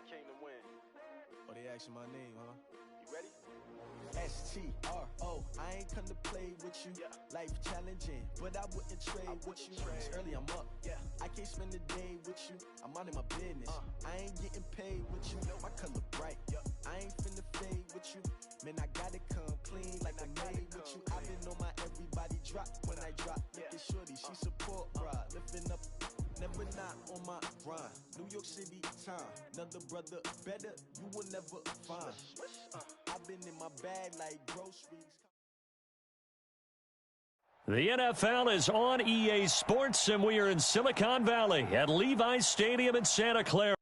came to win. Oh, they asking my name, huh? You ready? S-T-R-O, I ain't come to play with you. Life challenging, but I wouldn't trade with you. It's early, I'm up. I can't spend the day with you. I'm out in my business. I ain't getting paid with you. My color bright. I ain't finna fade with you. Man, I gotta come clean like I made with you. I've been on my everybody drop when I drop. Look at shorty, she support ride. Lifting up, never not on my grind. New York City time. Another brother better, you will never find. I've been in my bag like groceries. The NFL is on EA Sports, and we are in Silicon Valley at Levi's Stadium in Santa Clara.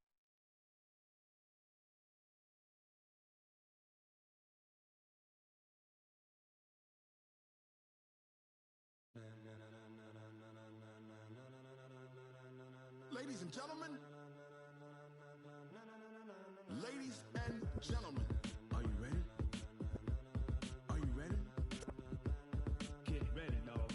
Ladies and gentlemen, ladies and gentlemen, Are you ready? Are you ready? Get ready, dog.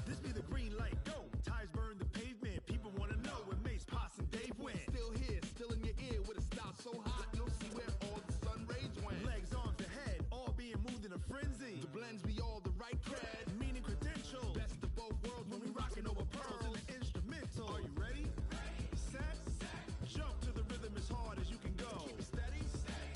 this be the green light, go. Tires burn the pavement, people wanna know where Mace, Potts, and Dave went. Still here, still in your ear with a style so hot, you'll see where all the sun rays went. Legs, arms, ahead, all being moved in a frenzy. The blends be all the right cred, meaning credentials. Best of both worlds when we rockin' over pearls in the instrumental. Are you ready? Set, jump to the rhythm as hard as you can go. Keep it steady,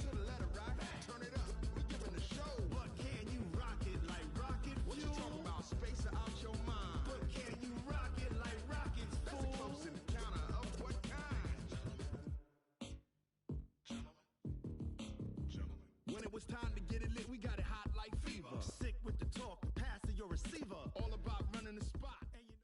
to the letter rock, turn it up, we giving a show. But can you rock it like rocket fuel? What you talking about, space out your mind? But can you rock it like rockets, fool? That's a close encounter of what kind? When it was time to get it lit, we got it hot like fever. Sick with the talk, pass to your receiver. All about running the spot. And you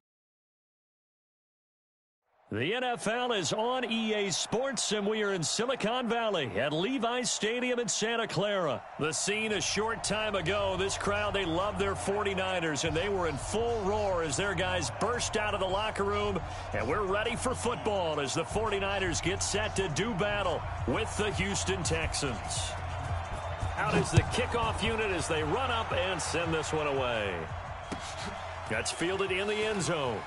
The NFL is on EA Sports, and we are in Silicon Valley at Levi's Stadium in Santa Clara. The scene a short time ago, this crowd, they love their 49ers, and they were in full roar as their guys burst out of the locker room, and we're ready for football as the 49ers get set to do battle with the Houston Texans. Out is the kickoff unit as they run up and send this one away. That's fielded in the end zone.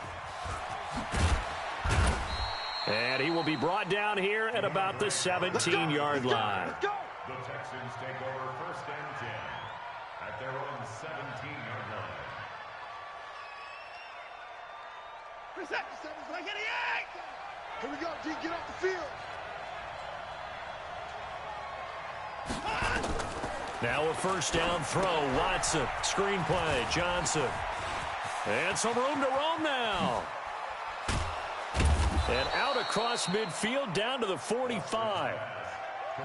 And he will be brought down here at about the 17-yard line. The Texans take over 1st and 10 at their own 17-yard line. Reception's like 88! Here we go, D, get off the field. Now a first down throw. Watson, screenplay, Johnson. And some room to roam now. And out across midfield down to the 45.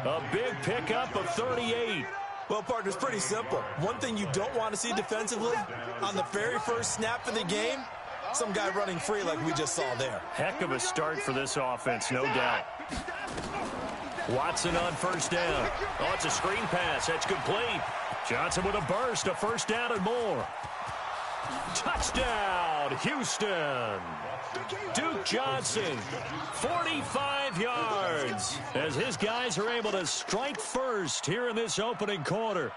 A big pickup of 38. Well, partner, it's pretty simple. One thing you don't want to see defensively, on the very first snap of the game, some guy running free like we just saw there. Heck of a start for this offense, no doubt. Watson on first down. Oh, it's a screen pass. That's complete. Johnson with a burst, a first down and more. Touchdown, Houston. Duke Johnson, 45 yards, as his guys are able to strike first here in this opening quarter.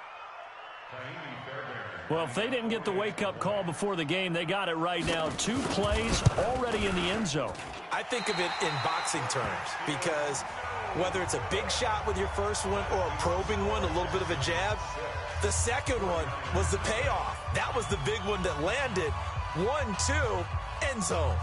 Well, if they didn't get the wake-up call before the game, they got it right now. 2 plays already in the end zone. I think of it in boxing terms because whether it's a big shot with your first one or a probing one, a little bit of a jab, the second one was the payoff. That was the big one that landed. 1-2, end zone.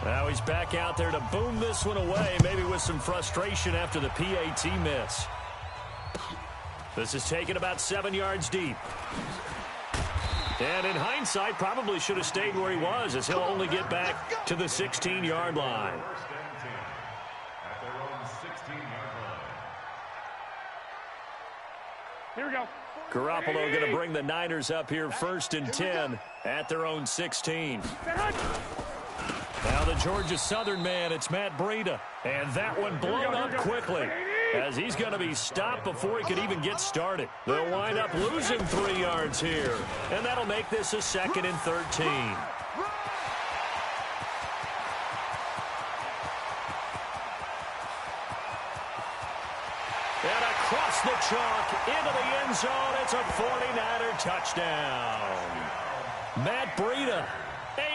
Now he's back out there to boom this one away, maybe with some frustration after the PAT miss. This is taken about 7 yards deep. And in hindsight, probably should have stayed where he was, as he'll only get back to the 16-yard line. 1st and 10 at their own 16-yard line. Here we go. Garoppolo going to bring the Niners up here 1st and 10 at their own 16. Now the Georgia Southern man, it's Matt Breida. And that one blown up quickly. as he's going to be stopped before he could even get started. They'll wind up losing 3 yards here, and that'll make this a 2nd and 13. And across the chalk into the end zone, it's a 49er touchdown. Matt Breida,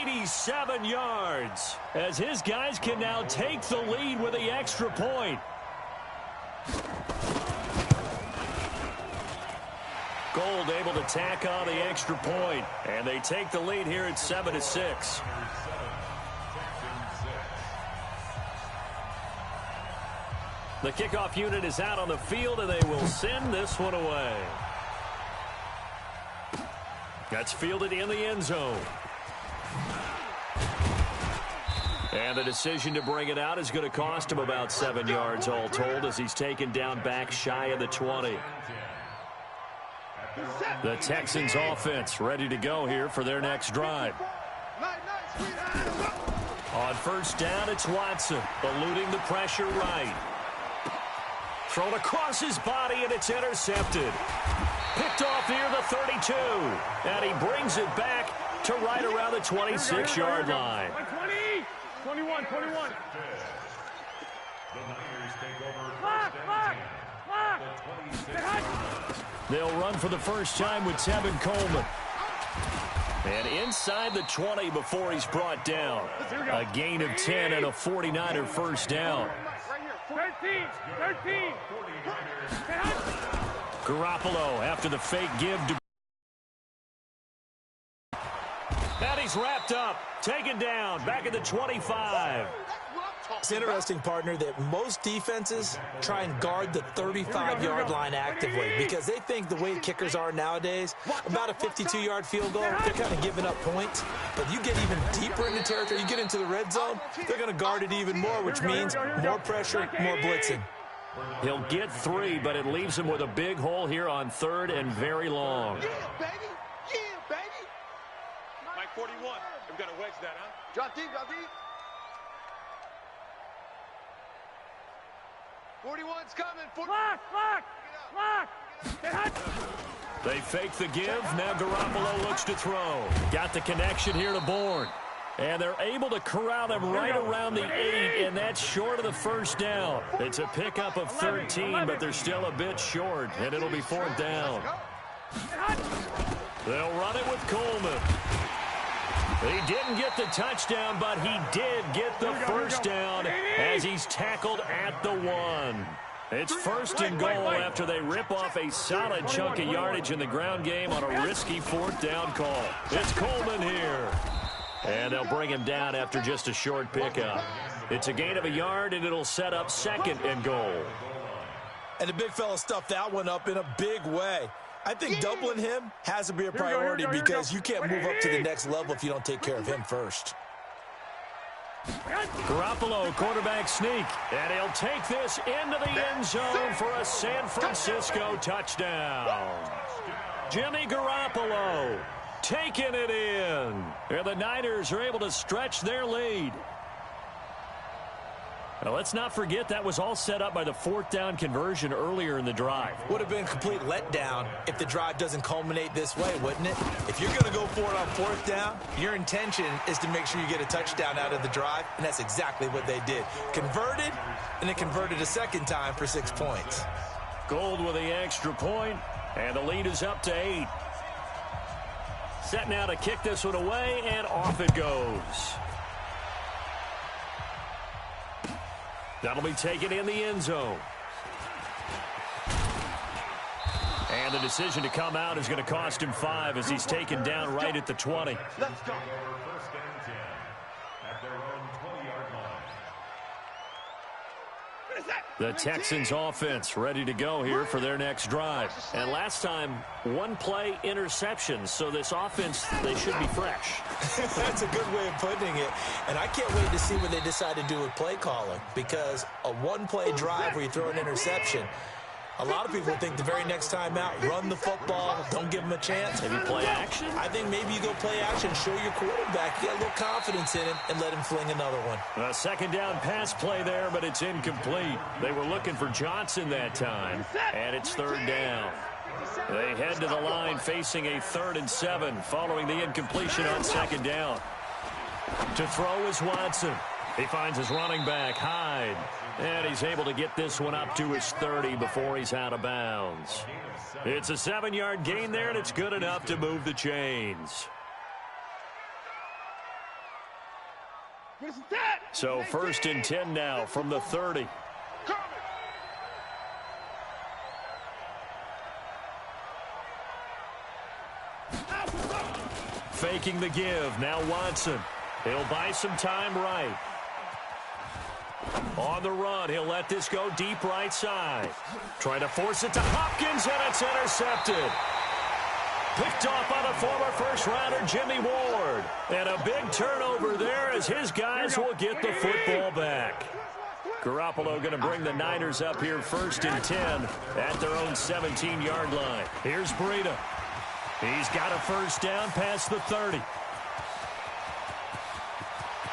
87 yards, as his guys can now take the lead with the extra point. Gold able to tack on the extra point, and they take the lead here at 7-6. The kickoff unit is out on the field, and they will send this one away. That's fielded in the end zone. And the decision to bring it out is going to cost him about 7 yards all told, as he's taken down back shy of the 20. The Texans offense ready to go here for their next drive. On first down, it's Watson, eluding the pressure right. Thrown across his body, and it's intercepted. Picked off near the 32. And he brings it back to right around the 26-yard line. 21. The Niners take over first and 10. They'll run for the first time with Tevin Coleman. And inside the 20 before he's brought down. A gain of 10 and a 49er first down. 13. Garoppolo after the fake give to... And he's wrapped up, taken down, back at the 25. It's interesting, partner, that most defenses try and guard the 35-yard line actively because they think the way kickers are nowadays, about a 52-yard field goal, they're kind of giving up points. But you get even deeper into territory, you get into the red zone, they're going to guard it even more, which means more pressure, more blitzing. He'll get 3, but it leaves him with a big hole here on 3rd and very long. Yeah, baby. Mike 41. We've got to wedge that, huh? Drop deep. 41's coming. Lock. They fake the give. Now Garoppolo looks to throw. Got the connection here to Bourne. And they're able to corral him right around the 8, and that's short of the first down. It's a pickup of 13, but they're still a bit short, and it'll be 4th down. They'll run it with Coleman. He didn't get the touchdown, but he did get the first down as he's tackled at the 1. It's 1st and goal after they rip off a solid chunk of yardage in the ground game on a risky 4th down call. It's Coleman here. And they'll bring him down after just a short pickup. It's a gain of a yard, and it'll set up 2nd and goal. And the big fella stuffed that one up in a big way. I think doubling him has to be a priority because you can't move up to the next level if you don't take care of him first. Garoppolo, quarterback sneak, and he'll take this into the end zone for a San Francisco touchdown. Jimmy Garoppolo taking it in. And the Niners are able to stretch their lead. Now, let's not forget that was all set up by the 4th down conversion earlier in the drive. Would have been a complete letdown if the drive doesn't culminate this way, wouldn't it? If you're going to go for it on 4th down, your intention is to make sure you get a touchdown out of the drive, and that's exactly what they did. Converted, and then converted a 2nd time for 6 points. Gold with the extra point, and the lead is up to 8. Set now to kick this one away, and off it goes. That'll be taken in the end zone. And the decision to come out is going to cost him 5 as he's taken down right at the 20. Let's go. First and 10 at their own 20-yard line. The Texans offense ready to go here for their next drive. And last time, 1 play interception, so this offense, they should be fresh. That's a good way of putting it. And I can't wait to see what they decide to do with play calling, because a 1-play drive where you throw an interception, A lot of people think the very next time out, run the football, don't give him a chance. Maybe play action? I think maybe you go play action, show your quarterback, get a little confidence in him, and let him fling another one. A second down pass play there, but it's incomplete. They were looking for Johnson that time, and it's third down. They head to the line facing a 3rd and 7 following the incompletion on second down. To throw is Watson. He finds his running back, Hyde. And he's able to get this one up to his 30 before he's out of bounds. It's a 7-yard gain there, and it's good enough to move the chains. So 1st and 10 now from the 30. Faking the give. Now Watson. He'll buy some time right. On the run, he'll let this go deep right side. Trying to force it to Hopkins, and it's intercepted. Picked off by the former first-rounder Jimmy Ward. And a big turnover there as his guys will get the football back. Garoppolo going to bring the Niners up here 1st and 10 at their own 17-yard line. Here's Breida. He's got a first down past the 30.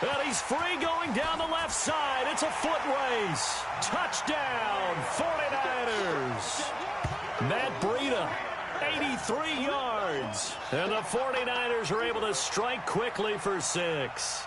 And he's free going down the left side. It's a foot race. Touchdown, 49ers. Matt Breida, 83 yards. And the 49ers are able to strike quickly for 6.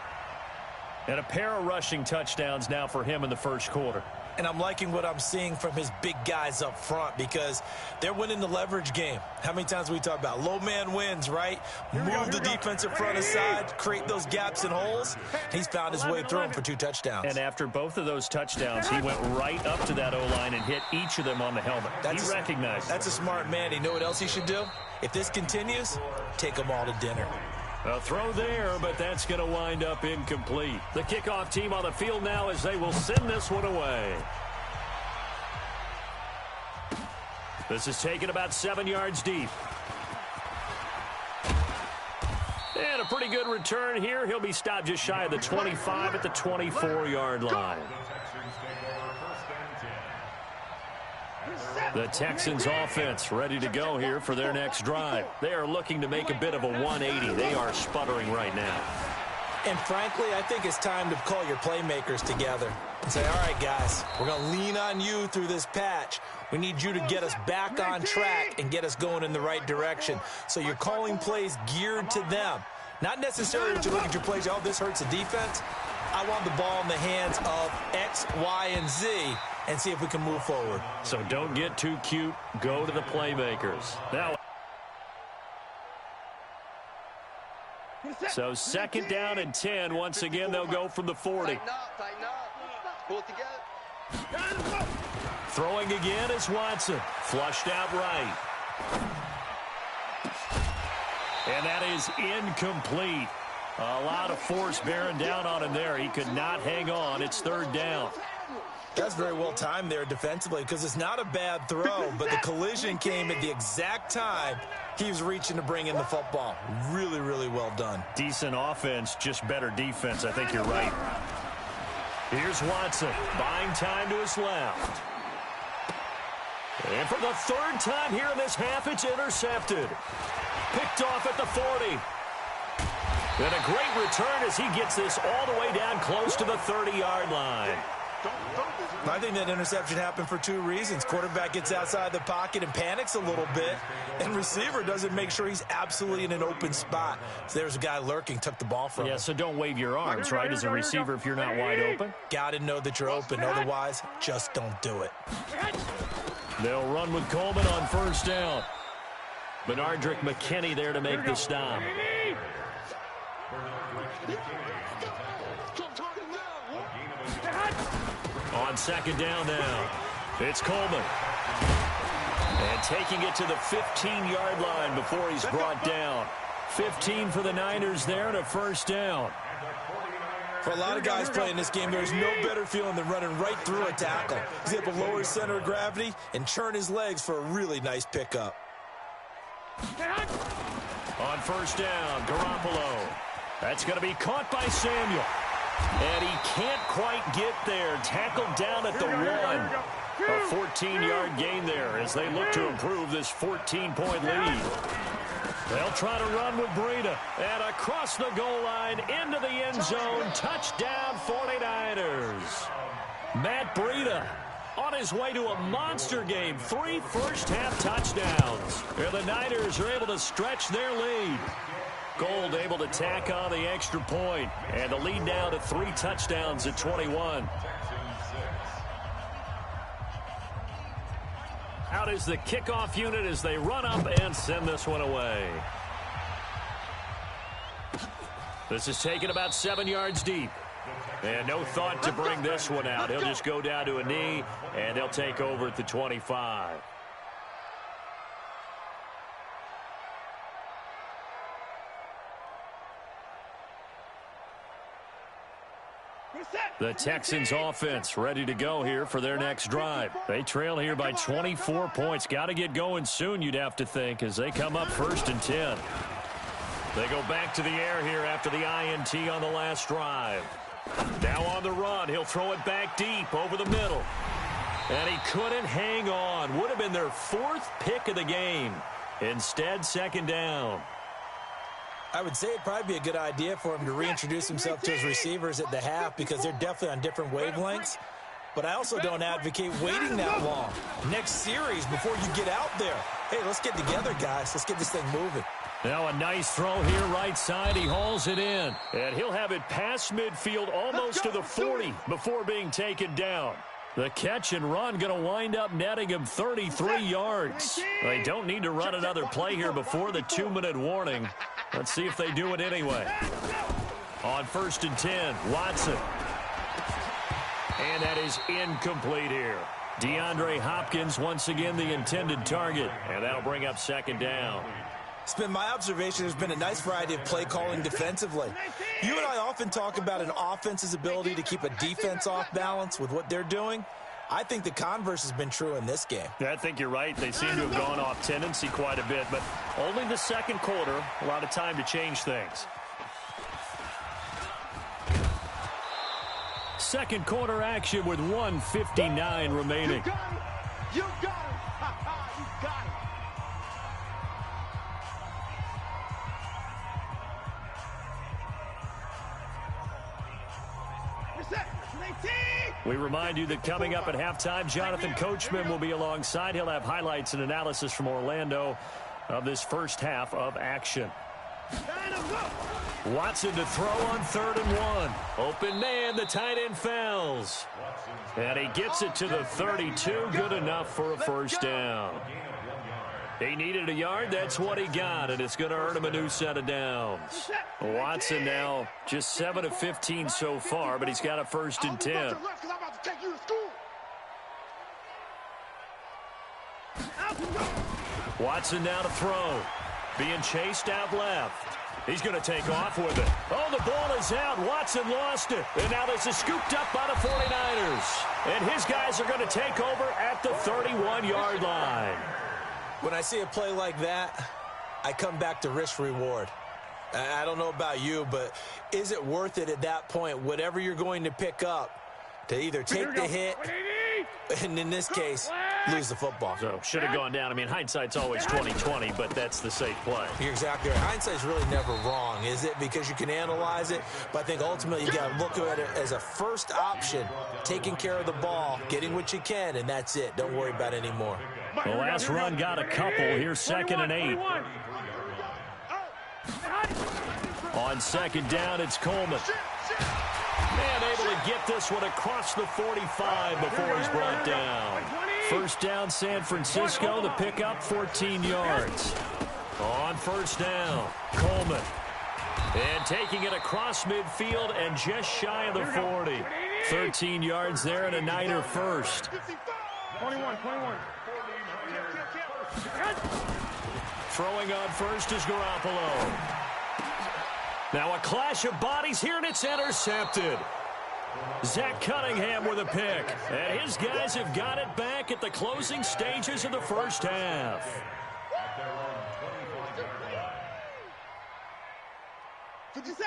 And a pair of rushing touchdowns now for him in the first quarter. And I'm liking what I'm seeing from his big guys up front because they're winning the leverage game. How many times we talk about low man wins, right? Move the defensive front aside, create those gaps and holes. He's found his way through them for 2 touchdowns. And after both of those touchdowns, he went right up to that O-line and hit each of them on the helmet. He recognized That's a smart man. You know what else he should do? If this continues, take them all to dinner. A throw there, but that's going to wind up incomplete. The kickoff team on the field now as they will send this one away. This is taken about 7 yards deep. And a pretty good return here. He'll be stopped just shy of the 25 at the 24-yard line. The Texans offense ready to go here for their next drive. They are looking to make a bit of a 180. They are sputtering right now. And frankly, I think it's time to call your playmakers together and say, all right, guys, we're going to lean on you through this patch. We need you to get us back on track and get us going in the right direction. So you're calling plays geared to them. Not necessarily that you look at your plays, oh, this hurts the defense. I want the ball in the hands of X, Y, and Z and see if we can move forward. So don't get too cute. Go to the playmakers. Now, so 2nd down and 10. Once again, they'll go from the 40. Tighten up. Pull it together. Throwing again is Watson. Flushed out right. And that is incomplete. A lot of force bearing down on him there. He could not hang on. It's 3rd down. That's very well timed there defensively because it's not a bad throw, but the collision came at the exact time he was reaching to bring in the football. Really, really well done. Decent offense, just better defense. I think you're right. Here's Watson, buying time to his left. And for the 3rd time here in this half, it's intercepted. Picked off at the 40. And a great return as he gets this all the way down close to the 30-yard line. I think that interception happened for 2 reasons. Quarterback gets outside the pocket and panics a little bit, and receiver doesn't make sure he's absolutely in an open spot. So there's a guy lurking, took the ball from him. Yeah, so don't wave your arms, right, as a receiver if you're not wide open. Got to know that you're open. Otherwise, just don't do it. They'll run with Coleman on 1st down. Benardrick McKinney there to make the stop. On 2nd down now, it's Coleman. And taking it to the 15-yard line before he's brought down. 15 for the Niners there and a 1st down. For a lot of guys playing this game, there's no better feeling than running right through a tackle. He's able to lower his center of gravity and churn his legs for a really nice pickup. On 1st down, Garoppolo. That's going to be caught by Samuel. And he can't quite get there. Tackled down at the 1. A 14-yard gain there as they look to improve this 14-point lead. They'll try to run with Breida. And across the goal line into the end zone. Touchdown 49ers. Matt Breida on his way to a monster game. 3 first-half touchdowns. And the Niners are able to stretch their lead. Gold able to tack on the extra point. And the lead now to 3 touchdowns at 21. Out is the kickoff unit as they run up and send this one away. This is taken about 7 yards deep. And no thought to bring this one out. He'll just go down to a knee, and they'll take over at the 25. The Texans offense ready to go here for their next drive. They trail here by 24 points. Got to get going soon, you'd have to think, as they come up 1st and 10. They go back to the air here after the INT on the last drive. Now on the run, he'll throw it back deep over the middle. And he couldn't hang on. Would have been their 4th pick of the game. Instead, 2nd down. I would say it'd probably be a good idea for him to reintroduce himself to his receivers at the half because they're definitely on different wavelengths. But I also don't advocate waiting that long. Next series before you get out there. Hey, let's get together, guys. Let's get this thing moving. Now a nice throw here right side. He hauls it in. And he'll have it past midfield almost to the 40 before being taken down. The catch and run going to wind up netting him 33 yards. They don't need to run another play here before the 2-minute warning. Let's see if they do it anyway. On 1st and 10, Watson. And that is incomplete here. DeAndre Hopkins once again the intended target. And that'll bring up 2nd down. It's been my observation there's been a nice variety of play calling defensively. You and I often talk about an offense's ability to keep a defense off balance with what they're doing. I think the converse has been true in this game. Yeah, I think you're right. They seem to have gone off tendency quite a bit, but only the 2nd quarter, a lot of time to change things. 2nd quarter action with 1:59 remaining. You got it. You got it. We remind you that coming up at halftime, Jonathan Coachman will be alongside. He'll have highlights and analysis from Orlando of this first half of action. Watson to throw on 3rd and 1. Open man, the tight end fouls. And he gets it to the 32. Good enough for a 1st down. He needed a yard. That's what he got, and it's going to earn him a new set of downs. Watson now just 7 of 15 so far, but he's got a 1st and 10. Watson now to throw. Being chased out left. He's going to take off with it. Oh, the ball is out. Watson lost it. And now this is scooped up by the 49ers. And his guys are going to take over at the 31-yard line. When I see a play like that, I come back to risk-reward. I don't know about you, but is it worth it at that point, whatever you're going to pick up, to either take the hit, and in this case, lose the football? So, should have gone down. I mean, hindsight's always 20/20, but that's the safe play. You're exactly right. Hindsight's really never wrong, is it? Because you can analyze it, but I think ultimately you got to look at it as a first option, taking care of the ball, getting what you can, and that's it. Don't worry about it anymore. The last run got a couple. Here's 2nd and 8. On 2nd down, it's Coleman. And able to get this one across the 45 before he's brought down. 1st down, San Francisco. The pickup, 14 yards. On 1st down, Coleman. And taking it across midfield and just shy of the 40. 13 yards there and a Niner first. 21. Throwing on first is Garoppolo. Now a clash of bodies here, and it's intercepted. Zach Cunningham with a pick. And his guys have got it back at the closing stages of the first half.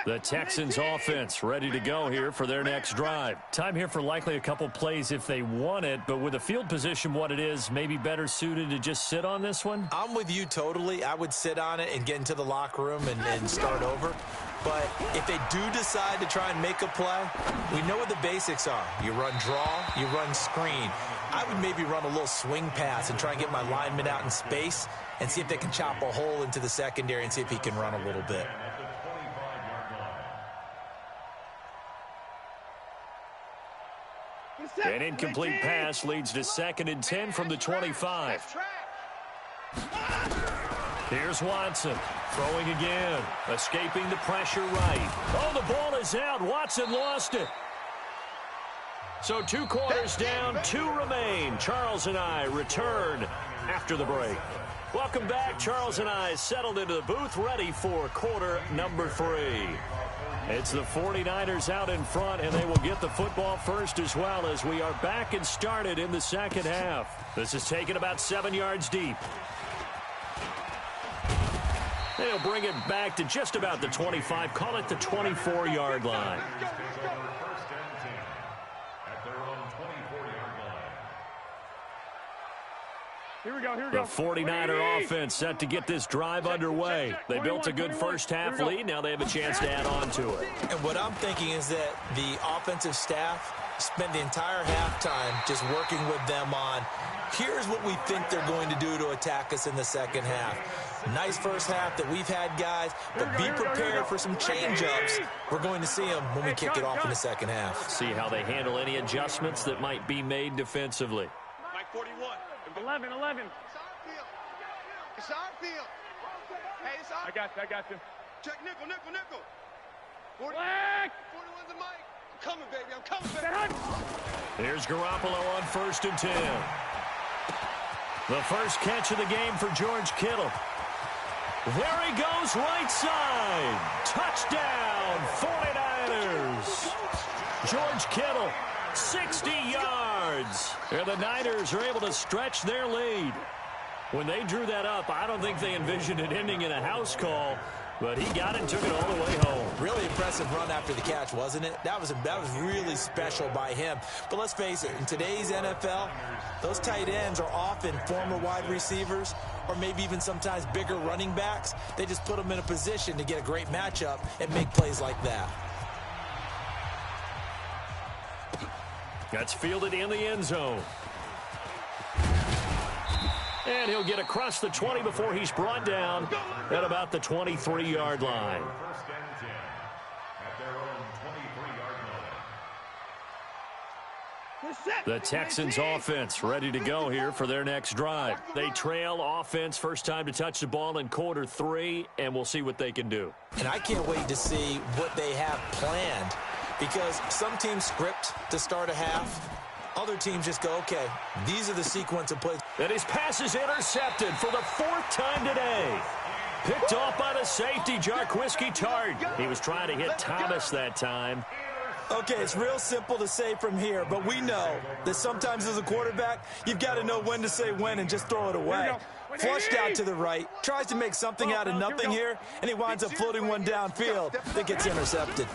The Texans offense ready to go here for their next drive. Time here for likely a couple plays if they want it, but with the field position what it is, maybe better suited to just sit on this one? I'm with you totally. I would sit on it and get into the locker room and start over. But if they do decide to try and make a play, we know what the basics are. You run draw, you run screen. I would maybe run a little swing pass and try and get my lineman out in space and see if they can chop a hole into the secondary and see if he can run a little bit. An incomplete pass leads to 2nd and 10 from the 25. Here's Watson, throwing again, escaping the pressure right. Oh, the ball is out. Watson lost it. So 2 quarters down, 2 remain. Charles and I return after the break. Welcome back. Charles and I settled into the booth, ready for quarter number 3. It's the 49ers out in front, and they will get the football first as well as we are back and started in the second half. This is taken about 7 yards deep. They'll bring it back to just about the 25, call it the 24-yard line. Here we go. The 49er offense set to get this drive underway. They built a good first half lead. Now they have a chance to add on to it. And what I'm thinking is that the offensive staff spent the entire halftime just working with them on, here's what we think they're going to do to attack us in the second half. Nice first half that we've had, guys, but be prepared for some change-ups. We're going to see them when we kick it off in the second half. See how they handle any adjustments that might be made defensively. Mike 41. 11. It's our field. It's our field. Hey, it's our. I got you. Check nickel. 40, Black. 41's the mic. I'm coming, baby. I'm coming, baby. Here's Garoppolo on 1st and 10. The first catch of the game for George Kittle. There he goes, right side. Touchdown, 49ers. George Kittle, 60 yards. And the Niners are able to stretch their lead. When they drew that up, I don't think they envisioned it ending in a house call, but he got it and took it all the way home. Really impressive run after the catch, wasn't it? That was really special by him. But let's face it, in today's NFL, those tight ends are often former wide receivers or maybe even sometimes bigger running backs. They just put them in a position to get a great matchup and make plays like that. That's fielded in the end zone. And he'll get across the 20 before he's brought down at about the 23-yard line. First and 10 at their own 23-yard line. The Texans offense ready to go here for their next drive. They trail offense, first time to touch the ball in quarter 3, and we'll see what they can do. And I can't wait to see what they have planned, because some teams script to start a half. Other teams just go, okay, these are the sequence of plays. And his pass is intercepted for the 4th time today. Picked off by the safety, Jarquiski Tart. He was trying to hit Thomas that time. Okay, it's real simple to say from here, but we know that sometimes as a quarterback, you've got to know when to say when and just throw it away. Flushed out to the right, tries to make something out of nothing here, and he winds up floating one downfield that gets intercepted.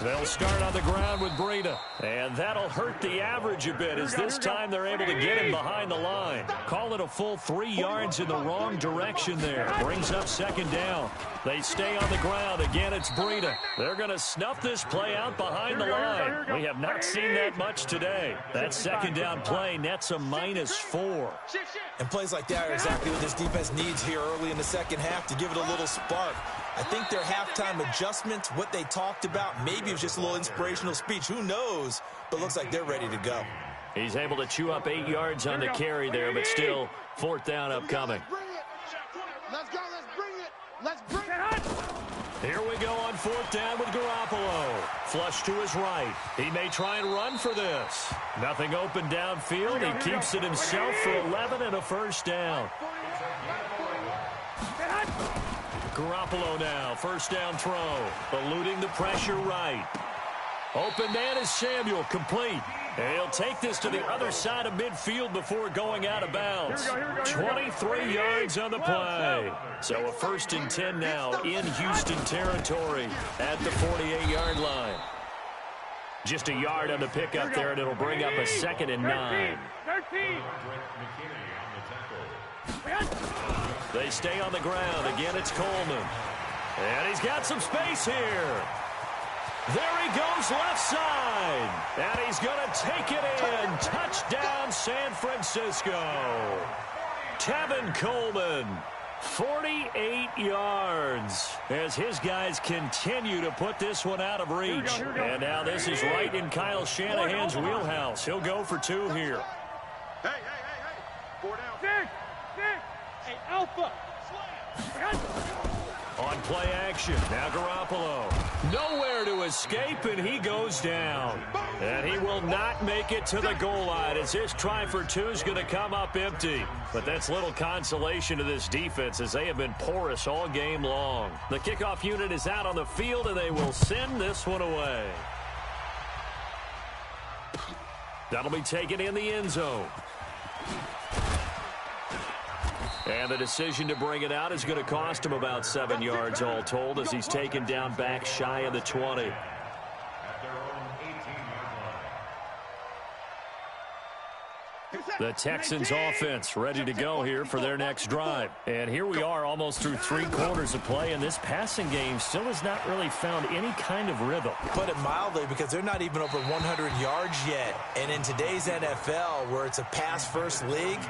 They'll start on the ground with Breida, and that'll hurt the average a bit as this time they're able to get him behind the line. Call it a full 3 yards in the wrong direction there. Brings up 2nd down. They stay on the ground. Again, it's Breida. They're going to snuff this play out behind the line. We have not seen that much today. That 2nd down play nets a -4. And plays like that are exactly what this defense needs here early in the second half to give it a little spark. I think their halftime adjustments, what they talked about, maybe it was just a little inspirational speech. Who knows? But looks like they're ready to go. He's able to chew up 8 yards on the carry there, but still 4th down upcoming. Let's go. Let's bring it. Let's bring it. Here we go on 4th down with Garoppolo. Flush to his right. He may try and run for this. Nothing open downfield. He keeps it himself for 11 and a 1st down. Garoppolo now, 1st down throw. Eluding the pressure right. Open man is Samuel, complete. And he'll take this to the other side of midfield before going out of bounds. 23 yards on the play. So a 1st and 10 now in Houston territory at the 48-yard line. Just a yard on the pickup there, and it'll bring up a 2nd and 9. 13. They stay on the ground. Again, it's Coleman. And he's got some space here. There he goes left side. And he's going to take it in. Touchdown, San Francisco. Tevin Coleman, 48 yards as his guys continue to put this one out of reach. And now this is right in Kyle Shanahan's wheelhouse. He'll go for 2 here. Hey. 4 down. 6. Hey, Alpha. On play action, now Garoppolo. Nowhere to escape, and he goes down. And he will not make it to the goal line as his try for 2 is going to come up empty. But that's little consolation to this defense as they have been porous all game long. The kickoff unit is out on the field, and they will send this one away. That'll be taken in the end zone. And the decision to bring it out is going to cost him about 7 yards all told as he's taken down back shy of the 20. The Texans offense ready to go here for their next drive. And here we are almost through 3 quarters of play, and this passing game still has not really found any kind of rhythm. Put it mildly, because they're not even over 100 yards yet. And in today's NFL, where it's a pass-first league,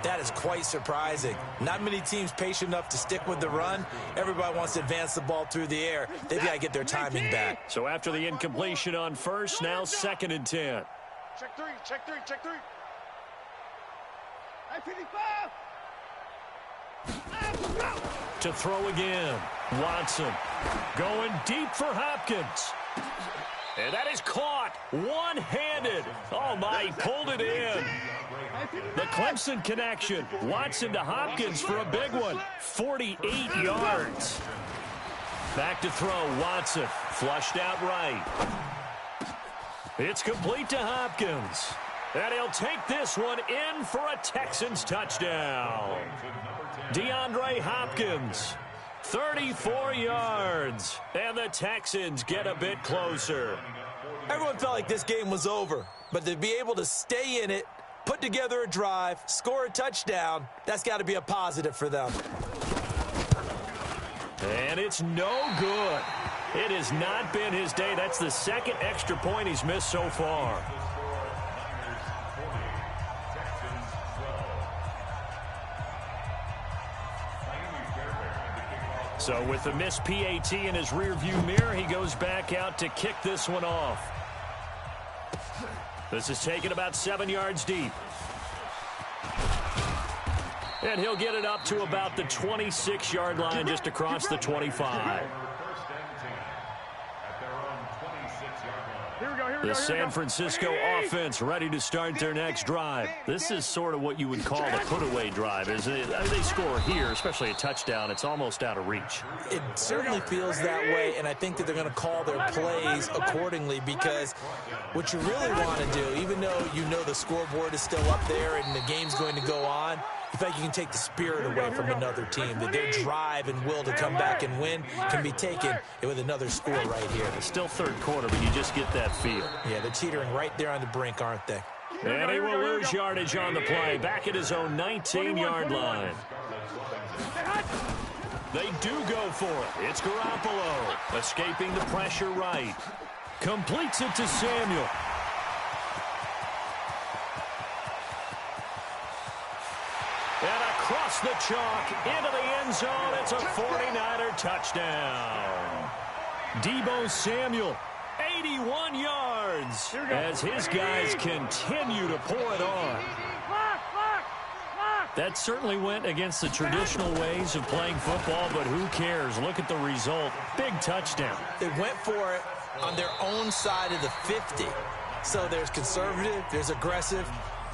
that is quite surprising. Not many teams patient enough to stick with the run. Everybody wants to advance the ball through the air. They've got to get their timing back. So after the incompletion on 1st, now 2nd and 10. Check 3. To throw again. Watson going deep for Hopkins. And that is caught one-handed. Oh, my, he pulled it in. The Clemson connection. Watson to Hopkins for a big one. 48 yards. Back to throw. Watson flushed out right. It's complete to Hopkins. And he'll take this one in for a Texans touchdown. DeAndre Hopkins, 34 yards. And the Texans get a bit closer. Everyone felt like this game was over, but to be able to stay in it, put together a drive, score a touchdown, that's got to be a positive for them. And it's no good. It has not been his day. That's the 2nd extra point he's missed so far. So with the missed PAT in his rearview mirror, he goes back out to kick this one off. This is taken about 7 yards deep. And he'll get it up to about the 26-yard line just across the 25. The San Francisco offense ready to start their next drive. This is sort of what you would call a put-away drive, isn't it? They score here, especially a touchdown. It's almost out of reach. It certainly feels that way, and I think that they're going to call their plays accordingly, because what you really want to do, even though you know the scoreboard is still up there and the game's going to go on, in fact, you can take the spirit away from another team, that their drive and will to come back and win can be taken with another score right here. It's still 3rd quarter, but you just get that feel. Yeah, they're teetering right there on the brink, aren't they? And he will lose yardage on the play, back at his own 19-yard line. They do go for it. It's Garoppolo, escaping the pressure right. Completes it to Samuel. And across the chalk, into the end zone, it's a 49er touchdown. Deebo Samuel, 81 yards, as his guys continue to pour it on. That certainly went against the traditional ways of playing football, but who cares? Look at the result. Big touchdown. They went for it on their own side of the 50. So there's conservative, there's aggressive,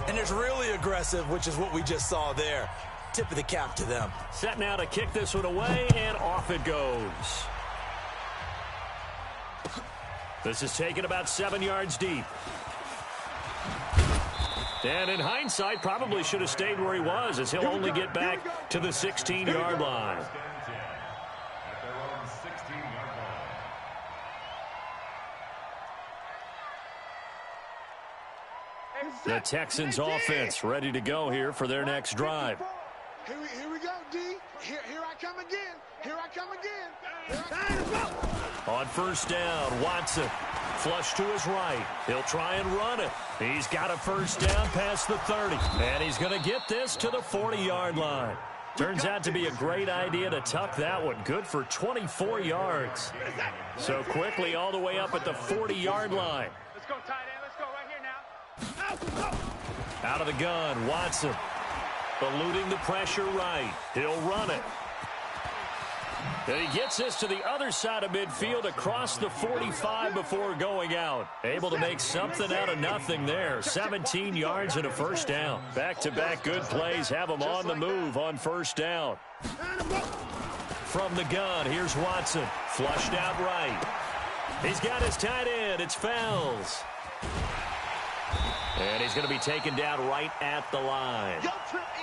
and there's really aggressive, which is what we just saw there. Tip of the cap to them. Set now to kick this one away, and off it goes. This is taken about 7 yards deep. And in hindsight, probably should have stayed where he was, as he'll only get back to the 16-yard line. The Texans offense ready to go here for their next drive. Here we go, D. Here I come again. Here I come again. On first down, Watson. Flush to his right. He'll try and run it. He's got a first down past the 30. And he's going to get this to the 40-yard line. Turns out to be a great idea to tuck that one. Good for 24 yards. So quickly all the way up at the 40-yard line. Let's go, tight end. Let's go right here now. Out of the gun, Watson. Eluding the pressure right. He'll run it. And he gets this to the other side of midfield across the 45 before going out. Able to make something out of nothing there. 17 yards and a first down. Back-to-back good plays have him on the move on first down. From the gun, here's Watson. Flushed out right. He's got his tight end. It's Fells. And he's going to be taken down right at the line.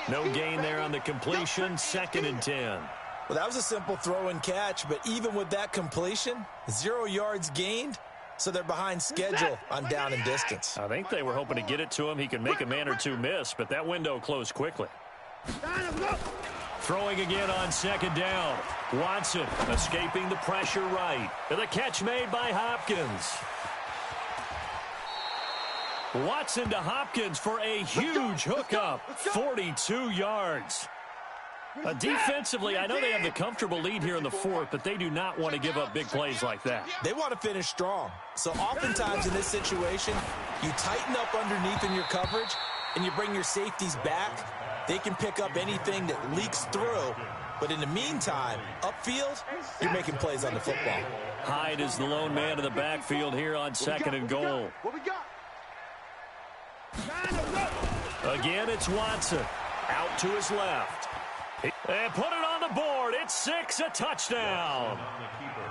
No gain there on the completion. 2nd and 10. Well, that was a simple throw and catch, but even with that completion, 0 yards gained, so they're behind schedule on down and distance. I think they were hoping to get it to him. He could make a man or two miss, but that window closed quickly. Throwing again on 2nd down. Watson escaping the pressure right. And the catch made by Hopkins. Watson to Hopkins for a huge hookup. 42 yards. Defensively, I know they have the comfortable lead here in the 4th, but they do not want to give up big plays like that. They want to finish strong. So oftentimes in this situation, you tighten up underneath in your coverage, and you bring your safeties back. They can pick up anything that leaks through. But in the meantime, upfield, you're making plays on the football. Hyde is the lone man in the backfield here on 2nd and goal. What we got? Again, it's Watson. Out to his left. And put it on the board. It's 6, a touchdown.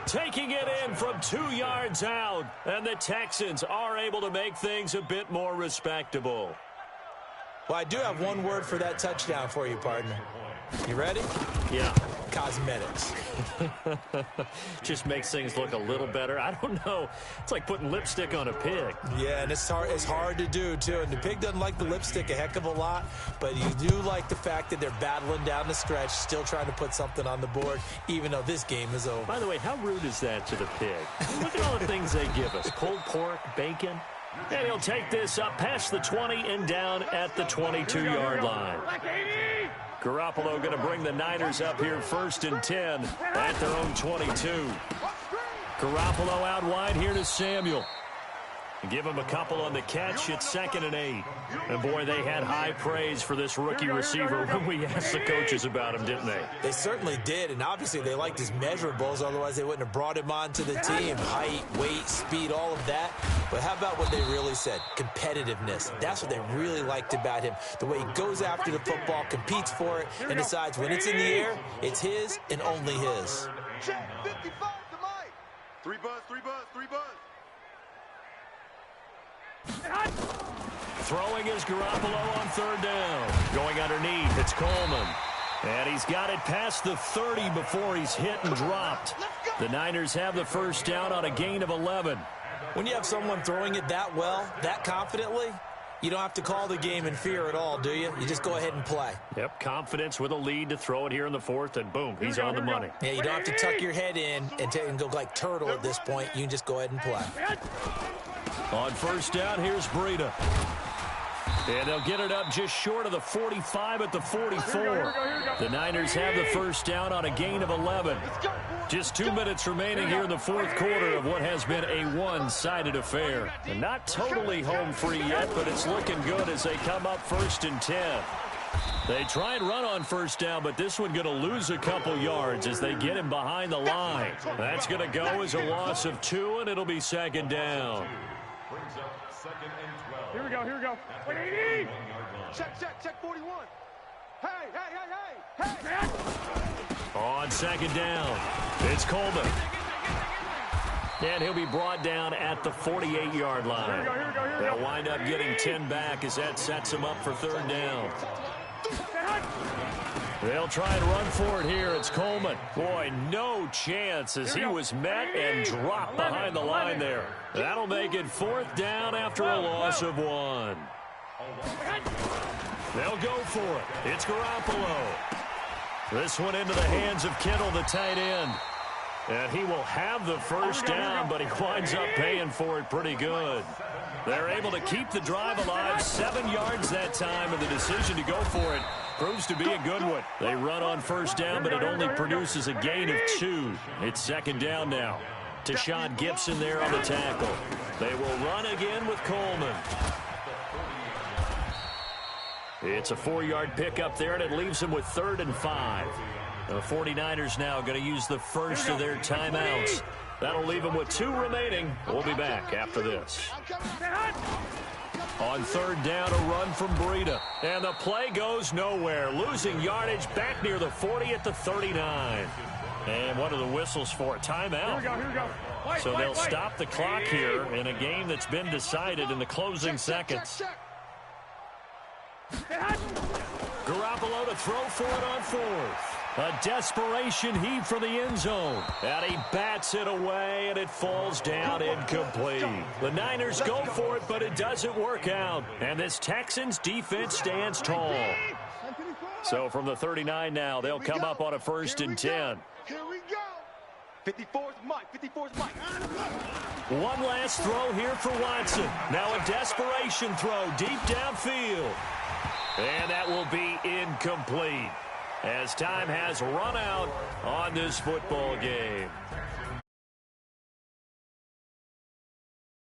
Taking it in from 2 yards out. And the Texans are able to make things a bit more respectable. Well, I do have one word for that touchdown for you, partner. You ready? Yeah. Cosmetics. Just makes things look a little better. I don't know. It's like putting lipstick on a pig. Yeah, and it's hard to do, too. And the pig doesn't like the lipstick a heck of a lot, but you do like the fact that they're battling down the stretch, still trying to put something on the board, even though this game is over. By the way, how rude is that to the pig? Look at all the things they give us. Pulled pork, bacon. And he'll take this up past the 20 and down at the 22-yard line. Garoppolo going to bring the Niners up here 1st and 10 at their own 22. Garoppolo out wide here to Samuel. Give him a couple on the catch. It's 2nd and 8. And, boy, they had high praise for this rookie receiver when we asked the coaches about him, didn't they? They certainly did, and obviously they liked his measurables. Otherwise, they wouldn't have brought him onto the team. Height, weight, speed, all of that. But how about what they really said? Competitiveness. That's what they really liked about him. The way he goes after the football, competes for it, and decides when it's in the air, it's his and only his. Check 55 to Mike. 3 buzz, 3 buzz, 3 buzz. Throwing is Garoppolo on 3rd down. Going underneath, it's Coleman. And he's got it past the 30 before he's hit and dropped. The Niners have the first down on a gain of 11. When you have someone throwing it that well, that confidently, you don't have to call the game in fear at all, do you? You just go ahead and play. Yep, confidence with a lead to throw it here in the 4th, and boom, he's on the money. Yeah, you don't have to tuck your head in and go like turtle at this point. You can just go ahead and play. On first down, here's Breida. And they'll get it up just short of the 45 at the 44. The Niners have the first down on a gain of 11. Just 2 minutes remaining here in the 4th quarter of what has been a one-sided affair. And not totally home free yet, but it's looking good as they come up 1st and 10. They try and run on first down, but this one going to lose a couple yards as they get him behind the line. That's going to go as a loss of 2, and it'll be 2nd down. Here we go, here we go. Check 41. Hey. On 2nd down, it's Coleman. And he'll be brought down at the 48-yard line. They'll wind up getting 10 back as that sets them up for third down. They'll try and run for it here. It's Coleman. Boy, no chance as he was met and dropped behind the line there. That'll make it fourth down after a loss of 1. They'll go for it. It's Garoppolo. This one into the hands of Kittle, the tight end. And he will have the first down, but he winds up paying for it pretty good. They're able to keep the drive alive, 7 yards that time, and the decision to go for it proves to be a good one. They run on first down, but it only produces a gain of 2. It's second down now. Tashawn Gibson there on the tackle. They will run again with Coleman. It's a 4-yard pickup there, and it leaves them with 3rd and 5. The 49ers now going to use the first of their timeouts. That'll leave them with 2 remaining. We'll be back after this. On third down, a run from Breida. And the play goes nowhere. Losing yardage back near the 40 at the 39. And what are the whistles for? Timeout. Here we go. So they'll stop the clock here in a game that's been decided in the closing seconds. Garoppolo to throw for it on 4th. A desperation heave for the end zone. And he bats it away, and it falls down incomplete. The Niners go for it, but it doesn't work out. And this Texans defense stands tall. So from the 39 now, they'll come up on a 1st and 10. Here we go. 54's Mike. 54's Mike. One last throw here for Watson. Now a desperation throw deep downfield. And that will be incomplete as time has run out on this football game.